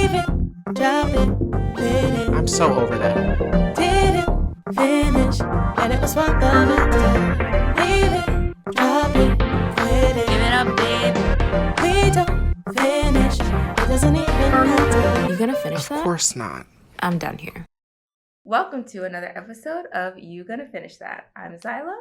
Leave it, drop it, quit it. I'm so over that. Didn't finish, and it was one of a day. Leave it, drop it, quit it. Give it up, babe. We don't finish, it doesn't even matter. You gonna finish that? Of course not. I'm done here. Welcome to another episode of You Gonna Finish That. I'm Zila.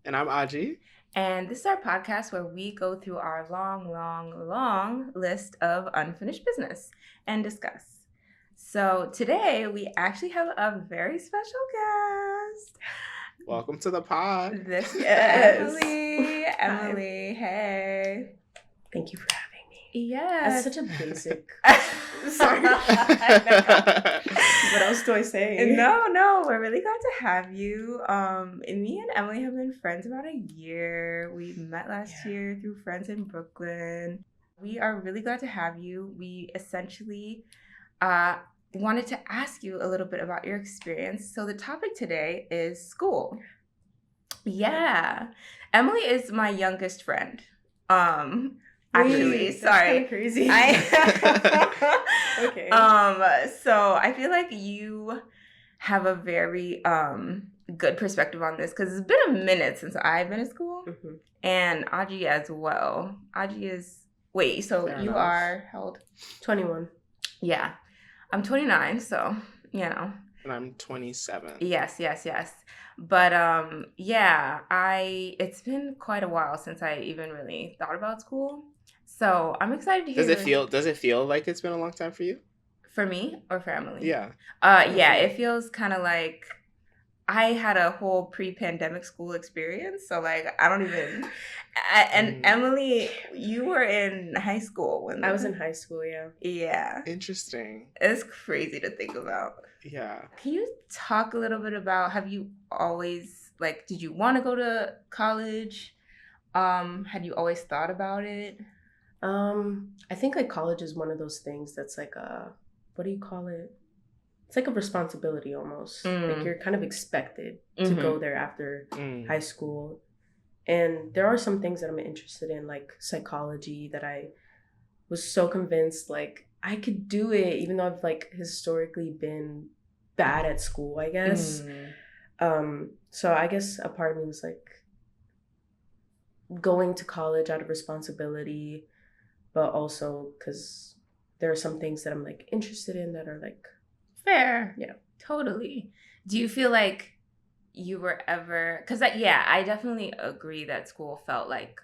And I'm Adji. And this is our podcast where we go through our long list of unfinished business and discuss. So today we actually have a very special guest. Welcome to the pod. This is Yes. Emily, hey. Thank you for having me. Yes. That's such a basic. Sorry. What else do I say? No, we're really glad to have you. And me and Emily have been friends about a year. We met last year through friends in Brooklyn. We are really glad to have you. We essentially wanted to ask you a little bit about your experience. So the topic today is school. Yeah. Emily is my youngest friend. Actually, That's sorry. kind of crazy. Okay. So I feel like you have a very good perspective on this because it's been a minute since I've been in school, Mhm. and Adji as well. Adji is so Fair you enough. are how old? 21. Yeah, I'm 29, so you know. And I'm 27. Yes. But it's been quite a while since I even really thought about school. So I'm excited to hear. Does it feel like it's been a long time for you? For me or for Emily? Yeah. It feels kind of like I had a whole pre-pandemic school experience. So like I don't even. And Emily, you were in high school when I was in high school, yeah. Yeah, Interesting. it's crazy to think about. Yeah. Can you talk a little bit about? Have you always did you want to go to college? Had you always thought about it? I think like college is one of those things that's like what do you call it? It's like a responsibility almost. Like you're kind of expected to go there after high school. And there are some things that I'm interested in, like psychology, that I was so convinced like I could do it, even though I've like historically been bad at school, I guess. So I guess a part of me was like going to college out of responsibility, but also because there are some things that I'm like interested in that are like Fair. Yeah. Totally. Do you feel like you were ever, because I definitely agree that school felt like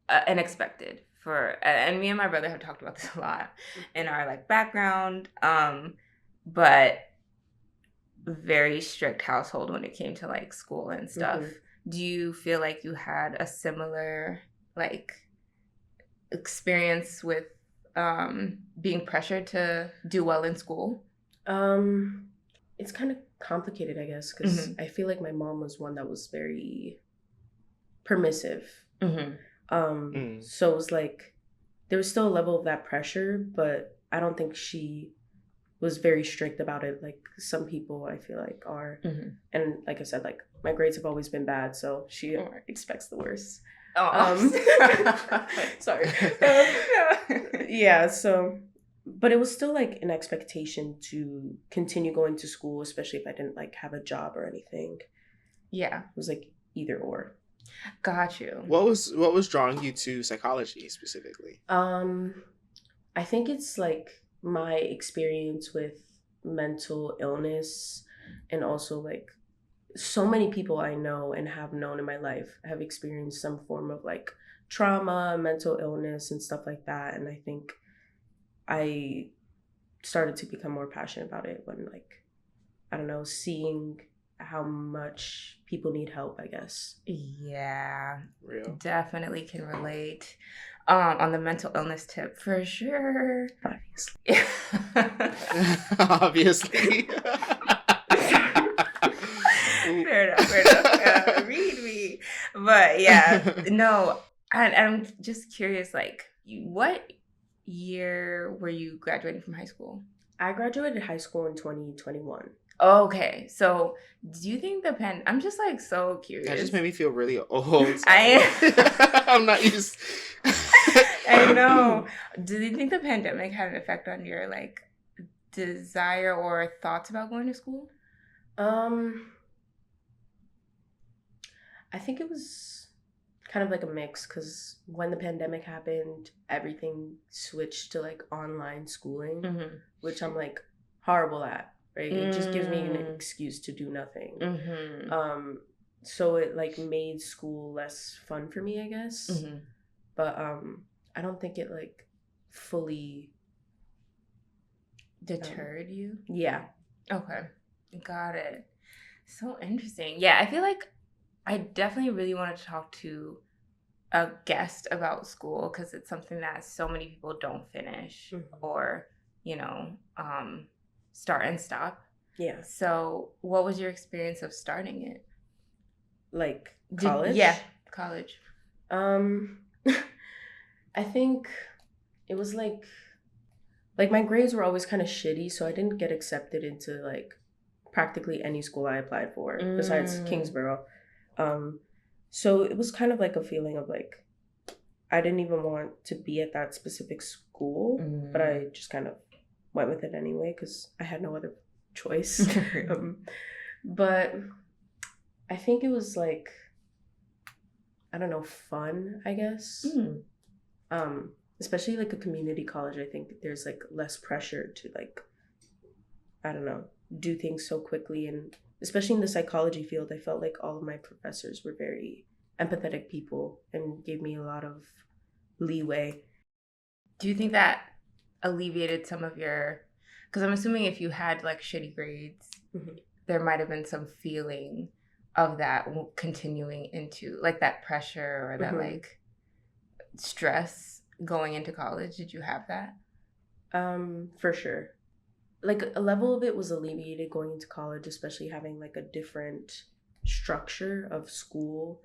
unexpected and me and my brother have talked about this a lot in our like background, but very strict household when it came to like school and stuff. Do you feel like you had a similar like experience with being pressured to do well in school? It's kind of complicated, I guess, because I feel like my mom was one that was very permissive. So it was like there was still a level of that pressure, but I don't think she was very strict about it like some people I feel like are. And like I said, like my grades have always been bad, so she expects the worst. Sorry. Yeah, so but it was still like an expectation to continue going to school, especially if I didn't like have a job or anything. Yeah. It was like either or. Got you. What was drawing you to psychology specifically? I think it's like my experience with mental illness, and also like so many people I know and have known in my life have experienced some form of like trauma, mental illness and stuff like that. And I think I started to become more passionate about it when like, I don't know, seeing how much people need help, I guess. Yeah. Real. Definitely can relate. On the mental illness tip, for sure. Obviously. Fair enough. Read me. But yeah, no, and I'm just curious, like, what year were you graduating from high school? I graduated high school in 2021. Okay, so do you think I'm just like so curious. That just made me feel really old. I'm not used. I know. Do you think the pandemic had an effect on your like desire or thoughts about going to school? I think it was kind of like a mix because when the pandemic happened, everything switched to like online schooling, which I'm like horrible at, right? It just gives me an excuse to do nothing. So it like made school less fun for me, I guess. But I don't think it like fully deterred you. Yeah. Okay. Got it. So interesting. Yeah, I feel like I definitely really wanted to talk to a guest about school because it's something that so many people don't finish or, you know, start and stop. Yeah. So what was your experience of starting it? Like college? Yeah, college. I think it was like my grades were always kind of shitty, so I didn't get accepted into like practically any school I applied for besides Kingsborough. So it was kind of like a feeling of like I didn't even want to be at that specific school, but I just kind of went with it anyway because I had no other choice. But I think it was like, I don't know, fun, I guess. Especially like a community college, I think there's like less pressure to like, I don't know, do things so quickly. And especially in the psychology field, I felt like all of my professors were very empathetic people and gave me a lot of leeway. Do you think that alleviated some of your, because I'm assuming if you had like shitty grades, there might have been some feeling of that continuing into like that pressure or that like stress going into college. Did you have that? For sure. Like a level of it was alleviated going into college, especially having like a different structure of school.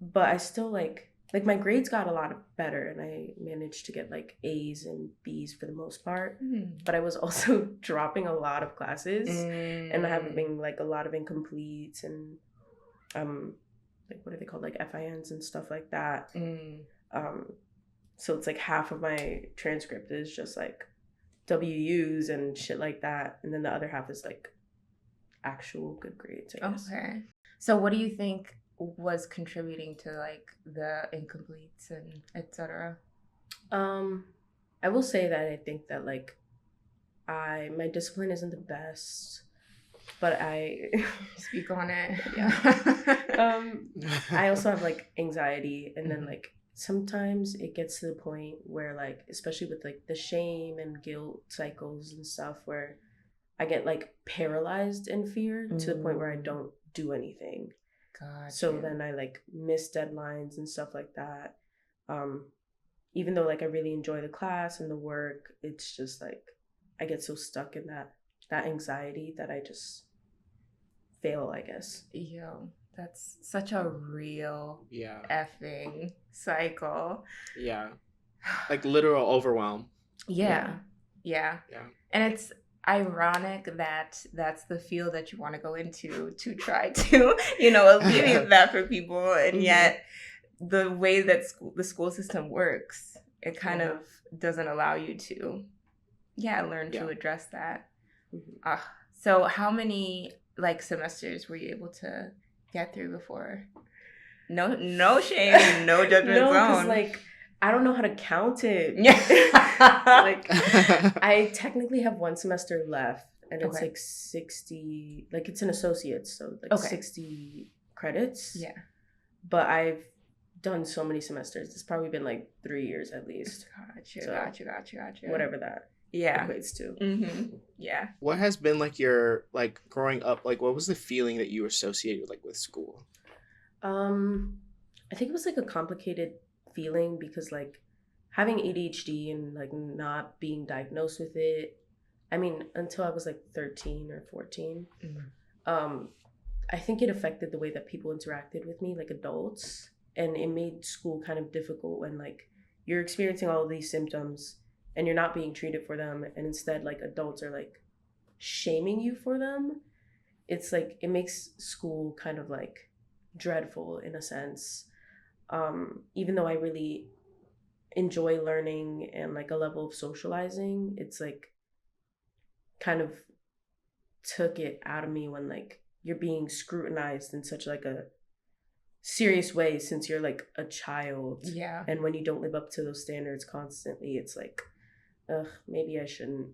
But I still like my grades got a lot better and I managed to get like A's and B's for the most part. But I was also dropping a lot of classes and having like a lot of incompletes and like what are they called, like FINs and stuff like that. So it's like half of my transcript is just like WUs and shit like that, and then the other half is like actual good grades, I guess. Okay. So what do you think was contributing to like the incompletes and etc.? I will say that I think that like my discipline isn't the best, but I speak on it. Yeah. I also have like anxiety, and then like sometimes it gets to the point where like, especially with like the shame and guilt cycles and stuff, where I get like paralyzed in fear to the point where I don't do anything. Gotcha. So then I like miss deadlines and stuff like that. Even though like I really enjoy the class and the work, it's just like I get so stuck in that anxiety that I just fail, I guess. Yo, that's such a real effing cycle. Yeah. Like literal overwhelm. Yeah. And it's ironic that that's the field that you want to go into to try to, alleviate that for people. And yet the way that the school system works, it kind of doesn't allow you to, learn to address that. So how many like semesters were you able to get through before? No shame, no judgment zone. No, because like I don't know how to count it. Like I technically have one semester left, and it's like 60. Like it's an associate's, so like 60 credits. Yeah, but I've done so many semesters. It's probably been like 3 years at least. Gotcha. Whatever that equates to. Yeah. What has been like your like growing up? Like, what was the feeling that you associated with school? I think it was like a complicated feeling because like having ADHD and like not being diagnosed with it, I mean, until I was like 13 or 14, I think it affected the way that people interacted with me, like adults, and it made school kind of difficult when like you're experiencing all of these symptoms and you're not being treated for them, and instead like adults are like shaming you for them. It's like it makes school kind of like dreadful in a sense. even though I really enjoy learning and like a level of socializing, it's like kind of took it out of me when like you're being scrutinized in such like a serious way since you're like a child. Yeah. And when you don't live up to those standards constantly, it's like, ugh, maybe I shouldn't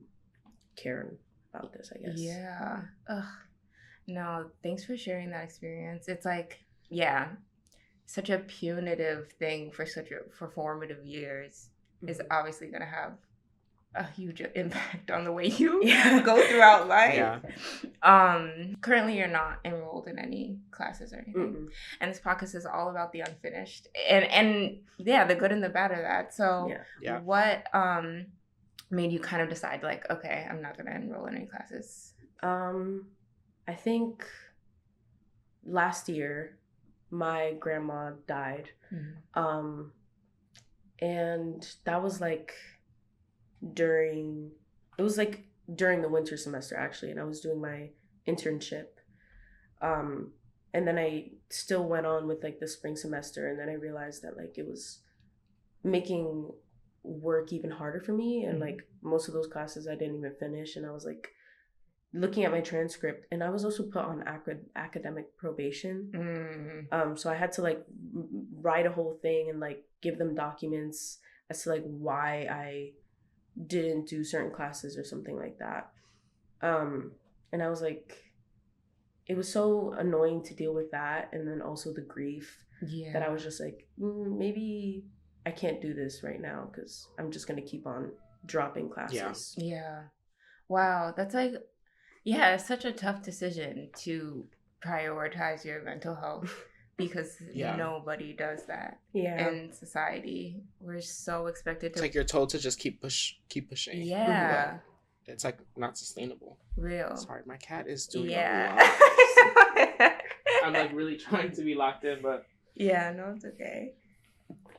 care about this, I guess. Yeah. Ugh. No, thanks for sharing that experience. It's like, yeah, such a punitive thing for formative years is obviously going to have a huge impact on the way you go throughout life. Yeah. Currently you're not enrolled in any classes or anything. Mm-mm. And this podcast is all about the unfinished and yeah, the good and the bad of that. So Yeah. what made you kind of decide like, okay, I'm not going to enroll in any classes? I think last year my grandma died. And that was like during the winter semester actually, and I was doing my internship. And then I still went on with like the spring semester, and then I realized that like it was making work even harder for me, and like most of those classes I didn't even finish, and I was like looking at my transcript, and I was also put on academic probation. So I had to like write a whole thing and like give them documents as to like why I didn't do certain classes or something like that. And I was like, it was so annoying to deal with that, and then also the grief that I was just like, maybe I can't do this right now because I'm just gonna keep on dropping classes. Yeah. Wow, that's like, yeah, it's such a tough decision to prioritize your mental health because nobody does that in society. We're so expected to. It's like you're told to just keep pushing. Yeah. But it's like not sustainable. Real. Sorry, my cat is doing a lot. I'm like really trying to be locked in, but. Yeah, no, it's okay.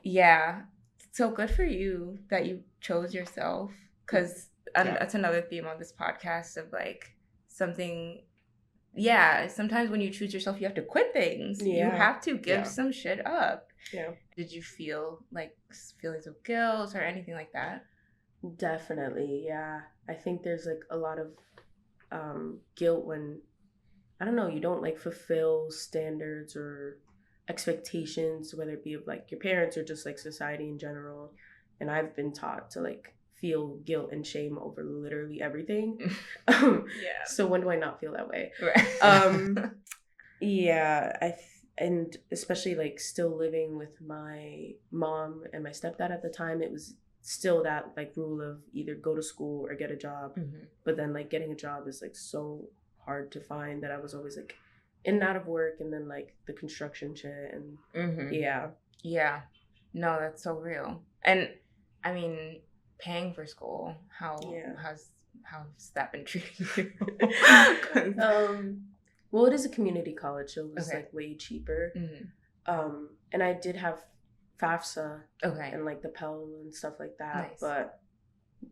Yeah. So good for you that you chose yourself, because that's another theme on this podcast of like something. Yeah, sometimes when you choose yourself, you have to quit things. You have to give some shit up. Yeah. Did you feel like feelings of guilt or anything like that? Definitely, yeah. I think there's like a lot of guilt when, I don't know, you don't like fulfill standards or expectations, whether it be of like your parents or just like society in general. And I've been taught to like feel guilt and shame over literally everything. So when do I not feel that way? Right. And especially like still living with my mom and my stepdad at the time, it was still that like rule of either go to school or get a job. But then like getting a job is like so hard to find that I was always like in and out of work, and then like the construction shit and yeah, no, that's so real. And I mean, paying for school, how's that been treating you? Well, it is a community college, so it was like way cheaper. And I did have FAFSA and like the Pell and stuff like that. But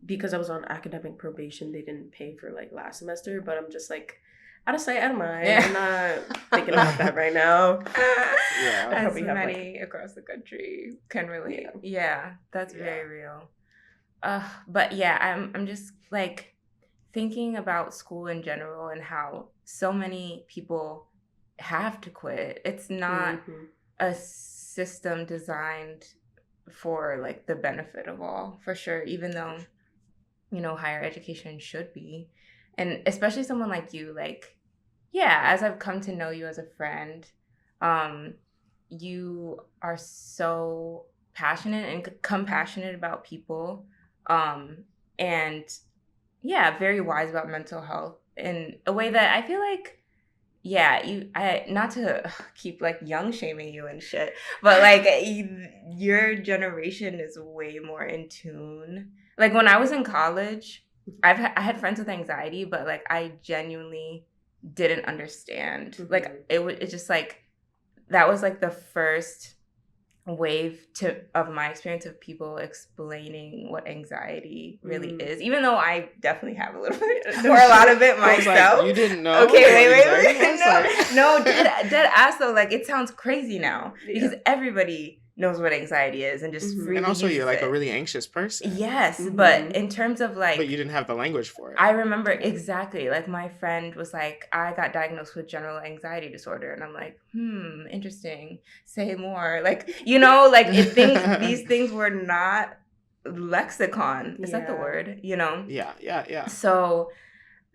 because I was on academic probation, they didn't pay for like last semester. But I'm just like, out of sight, out of mind. I'm not thinking about that right now. As many across the country can relate. Yeah, that's very real. But yeah, I'm just like thinking about school in general and how so many people have to quit. It's not a system designed for like the benefit of all, for sure, even though, you know, higher education should be. And especially someone like you, like, as I've come to know you as a friend, you are so passionate and compassionate about people, and very wise about mental health in a way that I feel like, not to keep like young shaming you and shit, but like your generation is way more in tune. Like when I was in college, I had friends with anxiety, but like I genuinely didn't understand. Like it just like that was like the first wave of my experience of people explaining what anxiety really is, even though I definitely have a little bit or a lot of it myself. Like, you didn't know? Okay, wait. No, dead ass though. Like it sounds crazy now because everybody knows what anxiety is and just freely and also you're like uses a it. really anxious person. Yes, but in terms of like, but you didn't have the language for it. I remember exactly, like my friend was like, I got diagnosed with general anxiety disorder, and I'm like, interesting. Say more. Like, you know, like these things were not lexicon. Is that the word? You know? Yeah. So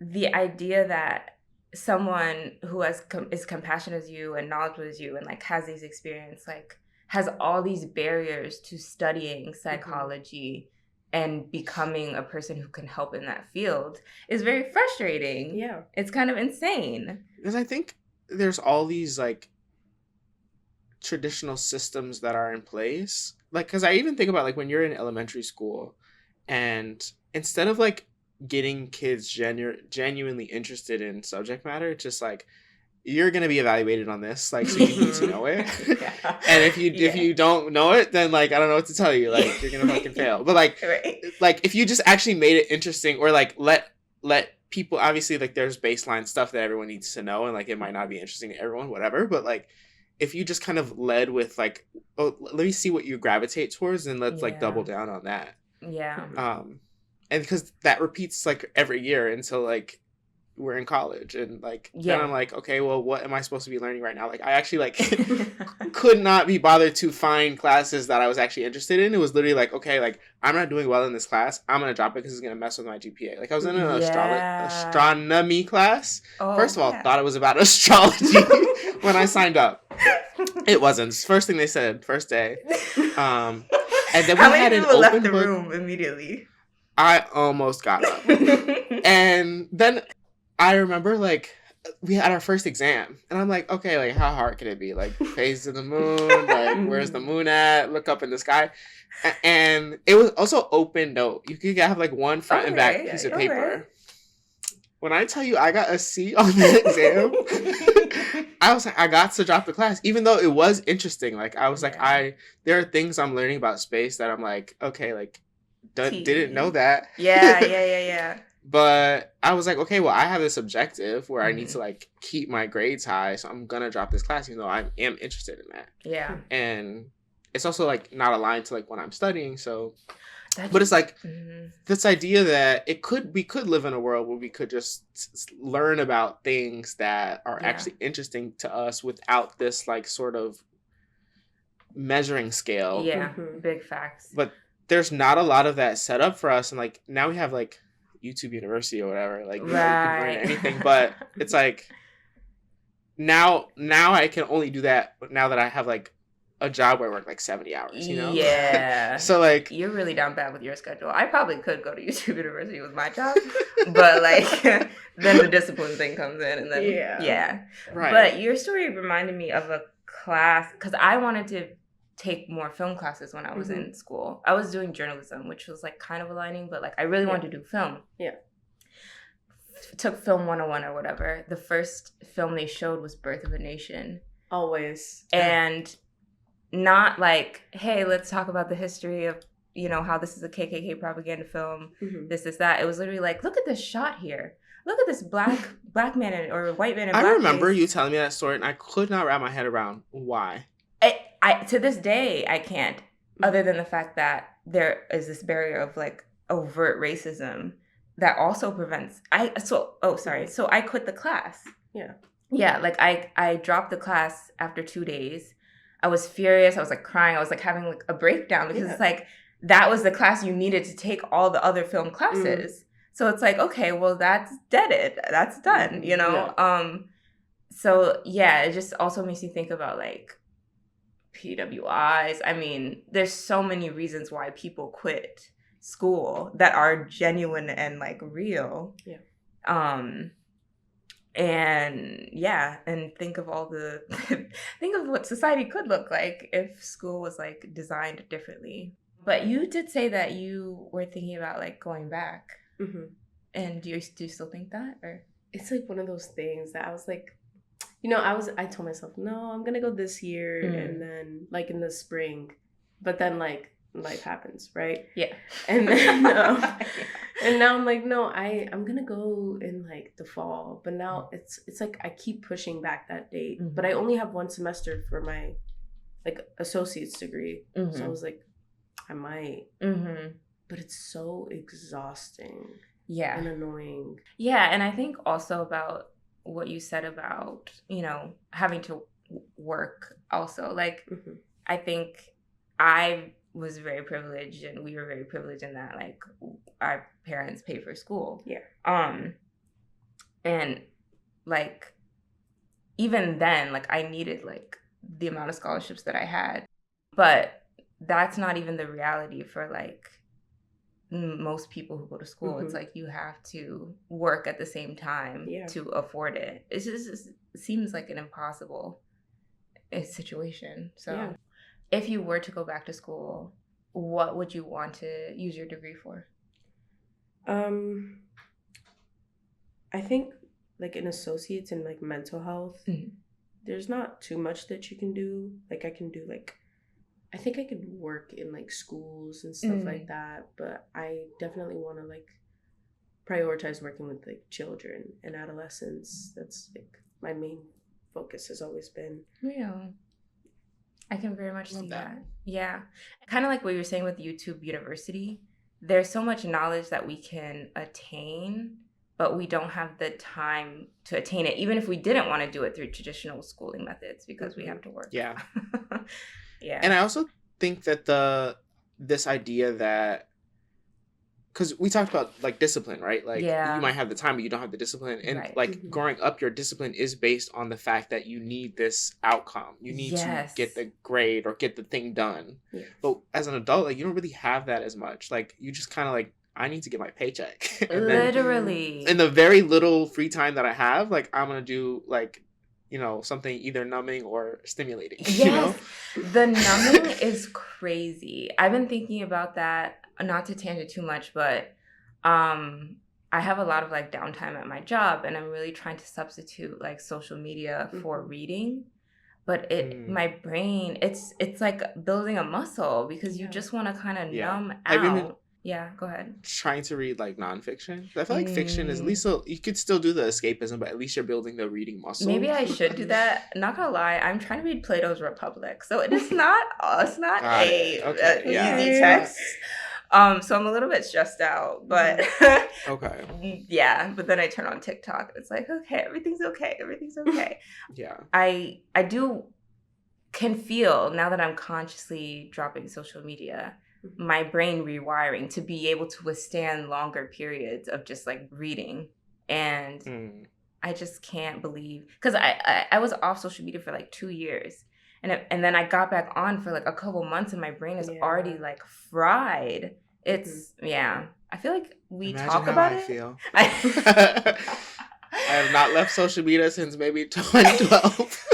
the idea that someone who is compassionate as you and knowledgeable as you and like has these experience, like has all these barriers to studying psychology and becoming a person who can help in that field is very frustrating. Yeah. It's kind of insane. Because I think there's all these like traditional systems that are in place. Like, because I even think about like when you're in elementary school and instead of like getting kids genuinely interested in subject matter, it's just like, you're going to be evaluated on this, like, so you need to know it. And if you don't know it, then like, I don't know what to tell you, like, you're going to fucking fail. But like, like if you just actually made it interesting, or like let people, obviously like there's baseline stuff that everyone needs to know, and like it might not be interesting to everyone, whatever, but like if you just kind of led with like, oh, let me see what you gravitate towards, and let's like double down on that. And because that repeats like every year until like we're in college, and like then I'm like, okay, well, what am I supposed to be learning right now? Like I actually like could not be bothered to find classes that I was actually interested in. It was literally like, okay, like I'm not doing well in this class, I'm gonna drop it because it's gonna mess with my GPA. Like I was in an astronomy class. First of all, thought it was about astrology when I signed up. It wasn't. First thing they said, first day. And then we had an open left the book. room immediately? I almost got up. And then I remember like we had our first exam, and I'm like, okay, like how hard can it be? Like phase of the moon, like where's the moon at? Look up in the sky. And it was also open note. You could have like one front and back piece of paper. When I tell you I got a C on the exam, I was like, I got to drop the class, even though it was interesting. Like I was like, there are things I'm learning about space that I'm like, okay, like didn't know that. Yeah. But I was like, okay, well, I have this objective where I need to like keep my grades high, so I'm gonna drop this class, even though I am interested in that. Yeah. And it's also like not aligned to like what I'm studying, so. But it's like this idea that we could live in a world where we could just learn about things that are actually interesting to us without this like sort of measuring scale. Yeah, big facts. But there's not a lot of that set up for us, and like now we have like YouTube University or whatever, like you can learn anything. But it's like now I can only do that now that I have like a job where I work like 70 hours, you know? Yeah. So like you're really down bad with your schedule. I probably could go to YouTube University with my job, but like then the discipline thing comes in, and then Right. But your story reminded me of a class, because I wanted to take more film classes when I was in school. I was doing journalism, which was like kind of aligning, but like I really wanted to do film. Yeah. Took film 101 or whatever. The first film they showed was Birth of a Nation. Always. And not like, hey, let's talk about the history of, you know, how this is a KKK propaganda film, this, that. It was literally like, look at this shot here. Look at this black man or white man in blackface. I remember you telling me that story, and I could not wrap my head around why. I to this day, I can't, other than the fact that there is this barrier of like overt racism that also prevents. So I quit the class. Yeah, like I dropped the class after 2 days. I was furious. I was like crying. I was like having like a breakdown, because it's like that was the class you needed to take all the other film classes. So it's like, okay, well, that's deaded. That's done, you know? So yeah, it just also makes you think about like PWIs. I mean, there's so many reasons why people quit school that are genuine and like real. And think of all the think of what society could look like if school was like designed differently. But you did say that you were thinking about like going back. And do you still think that? Or it's like one of those things that I was like, you know, I told myself, no, I'm gonna go this year, and then like in the spring, but then like life happens, right? And then and now I'm like, no, I'm gonna go in like the fall, but now it's like I keep pushing back that date, but I only have one semester for my like associate's degree. So I was like, I might, but it's so exhausting. Yeah. And annoying. Yeah, and I think also about what you said about, you know, having to work also. Like, I think I was very privileged, and we were very privileged in that, like, our parents paid for school. Yeah. And, like, even then, like, I needed, like, the amount of scholarships that I had. But that's not even the reality for, like, most people who go to school. It's like you have to work at the same time to afford it. It seems like an impossible situation. So if you were to go back to school, what would you want to use your degree for? I think like an associate's in like mental health, there's not too much that you can do. Like I can do like, I think I could work in like schools and stuff like that, but I definitely want to like prioritize working with like children and adolescents. That's like my main focus has always been. Yeah, I can very much see that. Yeah, kind of like what you were saying with YouTube University. There's so much knowledge that we can attain, but we don't have the time to attain it, even if we didn't want to do it through traditional schooling methods, because we have to work. Yeah. Yeah. And I also think that this idea that, because we talked about like discipline, right? Like you might have the time, but you don't have the discipline. And like growing up, your discipline is based on the fact that you need this outcome. You need to get the grade or get the thing done. Yeah. But as an adult, like you don't really have that as much. Like you just kind of like, I need to get my paycheck. And literally. Then, in the very little free time that I have, like I'm going to do like, you know, something either numbing or stimulating. Yes. You know? The numbing is crazy. I've been thinking about that, not to tangent too much, but I have a lot of like downtime at my job, and I'm really trying to substitute like social media for reading. But my brain, it's like building a muscle, because you just want to kind of numb out. Yeah, go ahead. Trying to read like nonfiction. I feel like fiction is at least you could still do the escapism, but at least you're building the reading muscle. Maybe I should do that. Not gonna lie, I'm trying to read Plato's Republic, so it is not easy text. So I'm a little bit stressed out, but yeah. But then I turn on TikTok, and it's like, okay, everything's okay. Yeah. I can feel now that I'm consciously dropping social media, my brain rewiring to be able to withstand longer periods of just like reading. And I just can't believe, because I was off social media for like 2 years, and then I got back on for like a couple months, and my brain is already like fried. It's I feel like we talk about it. Feel. I have not left social media since maybe 2012.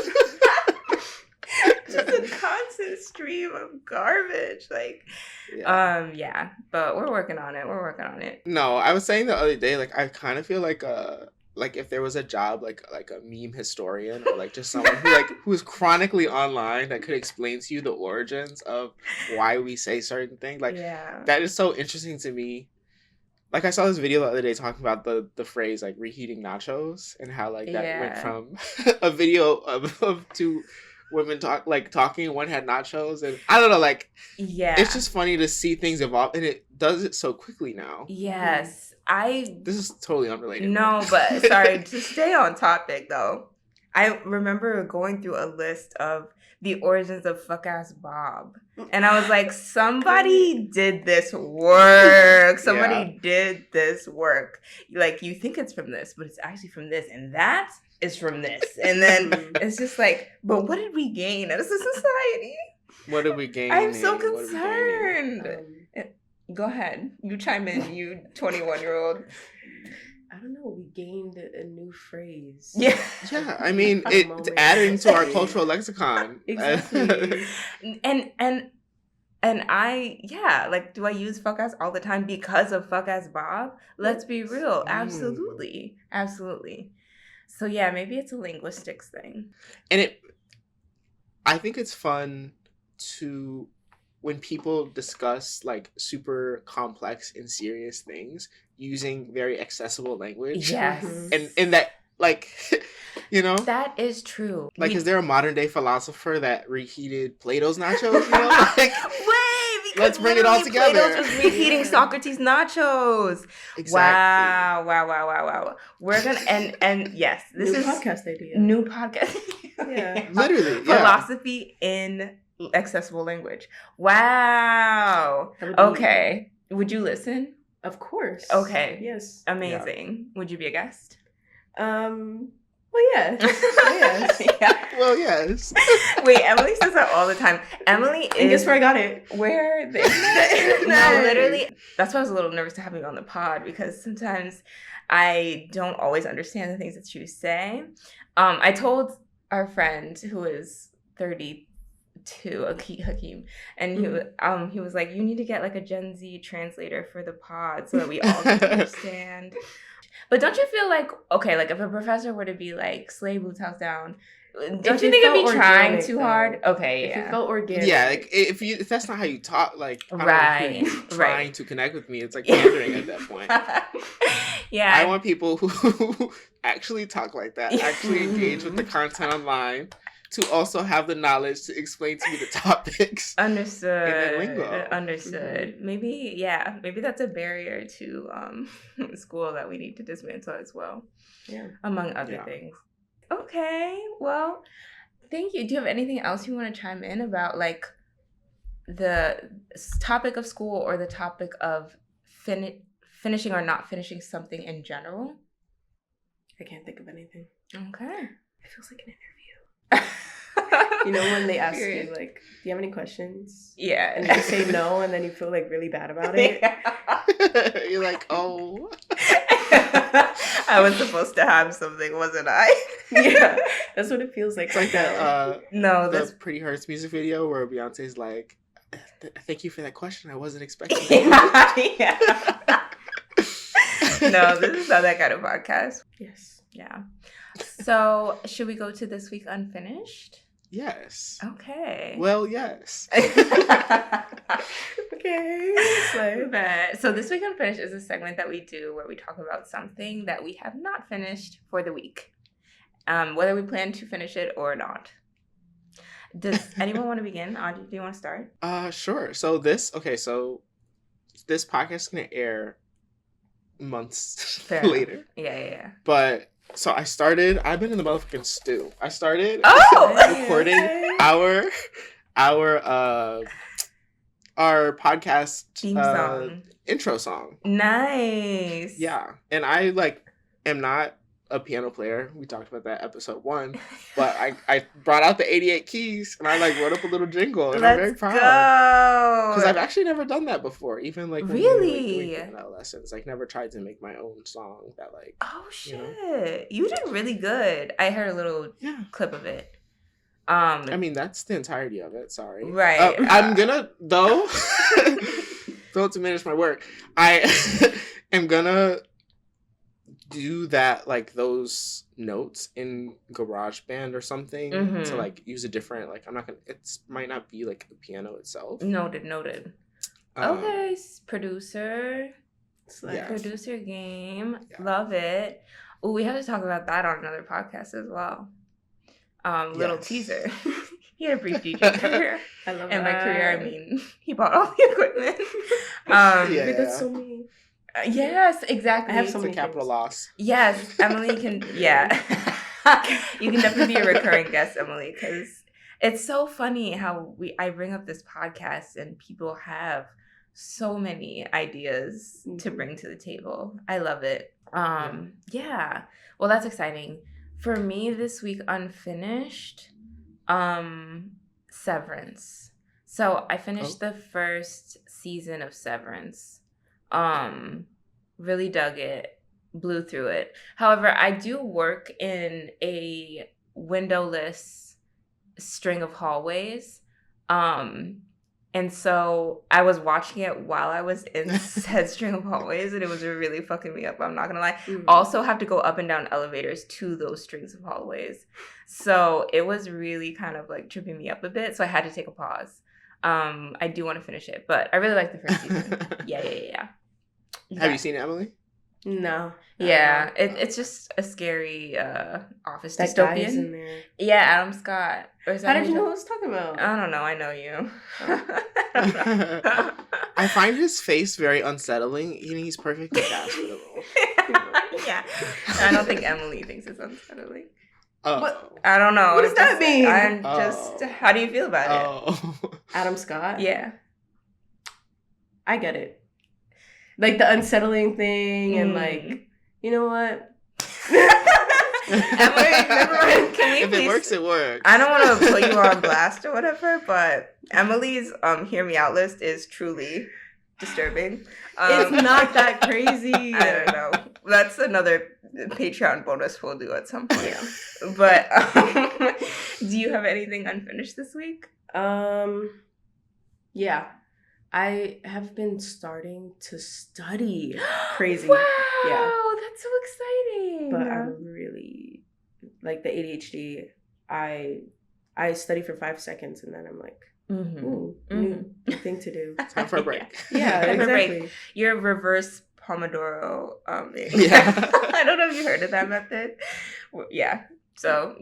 Just a constant stream of garbage, like but we're working on it. No, I was saying the other day, like I kind of feel like if there was a job like a meme historian, or like just someone who is chronically online that could explain to you the origins of why we say certain things, like that is so interesting to me. Like I saw this video the other day talking about the phrase like reheating nachos, and how like that went from a video of two women talking, and one had nachos, and I don't know, like it's just funny to see things evolve, and it does it so quickly now. This is totally unrelated. No, but sorry, to stay on topic though, I remember going through a list of the origins of fuck ass Bob, and I was like, somebody did this work. Did this work. Like you think it's from this, but it's actually from this, and that is from this. And then it's just like, but what did we gain as a society? What did we gain? I'm so concerned. Go ahead. You chime in, you 21-year-old. I don't know. We gained a new phrase. Yeah. I mean, it's adding to our cultural lexicon. Exactly. And like, do I use fuck ass all the time because of fuck ass Bob? Let's be real. Absolutely. So yeah, maybe it's a linguistics thing. And I think it's fun to, when people discuss like super complex and serious things using very accessible language. Yes. And that like You know? That is true. Like, is there a modern day philosopher that reheated Plato's nachos? You know? Like, Wait, because let's bring it all together. Plato's was reheating Socrates' nachos. Exactly. Wow. We're gonna and yes, this new is podcast idea. New podcast. Yeah. Literally. Yeah. Philosophy in accessible language. Wow. Okay. Would you listen? Of course. Okay. Yes. Amazing. Would you be a guest? Well, yes. Yes. Yeah. Well, yes. Wait, Emily says that all the time. Emily is... And guess where I got it? Where? The internet. No, literally. That's why I was a little nervous to have you on the pod, because sometimes I don't always understand the things that you say. I told our friend who is 32, Hakeem, and he was like, you need to get like a Gen Z translator for the pod so that we all can understand. But don't you feel like, okay, like if a professor were to be like, slay boots house down, don't you think it'd be trying too hard? Okay, yeah. yeah. If it felt organic. Yeah, like if that's not how you talk, like right, trying to connect with me, it's like pandering at that point. Yeah, I want people who actually talk like that, actually engage with the content online, to also have the knowledge to explain to me the topics. Understood. And then lingo. Understood. Maybe that's a barrier to school that we need to dismantle as well. Yeah. Among other things. Okay. Well, thank you. Do you have anything else you want to chime in about, like, the topic of school or the topic of finishing or not finishing something in general? I can't think of anything. Okay. It feels like an interview. You know, when they ask you, like, do you have any questions? Yeah. And you say no, and then you feel, like, really bad about it. Yeah. You're like, oh. I was supposed to have something, wasn't I? Yeah. That's what it feels like. It's like that, that's Pretty Hurts music video where Beyonce's like, thank you for that question. I wasn't expecting it. Yeah. No, this is not that kind of podcast. Yes. Yeah. So, should we go to This Week Unfinished? Yes. Okay. Well, yes. Okay. So This Week Unfinished is a segment that we do where we talk about something that we have not finished for the week, whether we plan to finish it or not. Does anyone want to begin? Adji, do you want to start? Sure. So this podcast is going to air months later. Yeah. But so I've been in the motherfucking stew. I started recording our podcast theme song. Intro song. Nice. Yeah. And I am not a piano player. We talked about that episode 1. But I brought out the 88 keys and I wrote up a little jingle, and I'm very proud. Because I've actually never done that before. Even when we were doing piano lessons, never tried to make my own song that Oh shit! You did really good. I heard a little clip of it. I mean, that's the entirety of it. Sorry. Right. I'm gonna though. Don't diminish my work. I am gonna do that, those notes in GarageBand or something to use a different I'm not gonna. It might not be the piano itself. Noted. Okay, producer. Producer game. Yeah. Love it. Oh, we have to talk about that on another podcast as well. Little teaser. He had a brief DJ career. I love and that. By career, I mean he bought all the equipment. That's so me. Yes, exactly. I have some capital loss. Yes, Emily can. Yeah, you can definitely be a recurring guest, Emily, because it's so funny how I bring up this podcast and people have so many ideas to bring to the table. I love it. Yeah. Well, that's exciting. For me this week unfinished, Severance. So I finished the first season of Severance. Really dug it, blew through it. However, I do work in a windowless string of hallways. And so I was watching it while I was in said string of hallways, and it was really fucking me up. I'm not gonna lie. Also have to go up and down elevators to those strings of hallways. So it was really kind of tripping me up a bit. So I had to take a pause. I do want to finish it, but I really like the first season. Yeah. Have you seen it, Emily? No. Yeah, it's just a scary office That guy is in dystopian. there. Yeah, Adam Scott. Or is How that did who you know the- what I was talking about? I don't know. I know you. I find his face very unsettling, and he's perfectly cast for the role. Yeah, I don't think Emily thinks it's unsettling. Oh. What? I don't know. What does that mean? I'm just. How do you feel about Oh. Adam Scott? it? Yeah. I get it. Like the unsettling thing and like, you know what? Emily, never mind. Can we If please? it works, it works. I don't want to put you on blast or whatever, but Emily's hear me out list is truly disturbing. It's not that crazy. I don't know. That's another Patreon bonus we'll do at some point. But do you have anything unfinished this week? Yeah. I have been starting to study. Crazy. Wow, Yeah. that's so exciting. But I'm really like the ADHD. I study for 5 seconds and then I'm like, ooh, new thing to do. Time for a break. Yeah, Time for a break. exactly. You're reverse Pomodoro. Yeah. I don't know if you heard of that method. Yeah. So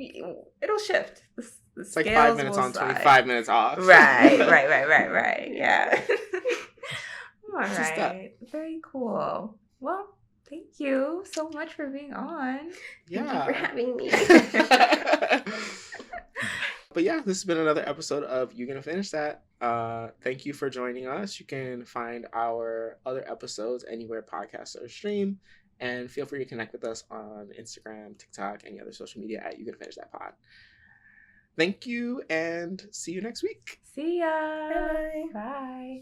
it'll shift. The It's like scales 5 minutes will on, slide. 25 minutes off. Right. Yeah. All Just that. right. Very cool. Well, thank you so much for being on. Yeah. Thank you for having me. But yeah, this has been another episode of You Gonna Finish That. Thank you for joining us. You can find our other episodes anywhere podcasts are streamed. And feel free to connect with us on Instagram, TikTok, any other social media at You Gonna Finish That Pod. Thank you and see you next week. See ya. Bye. Bye.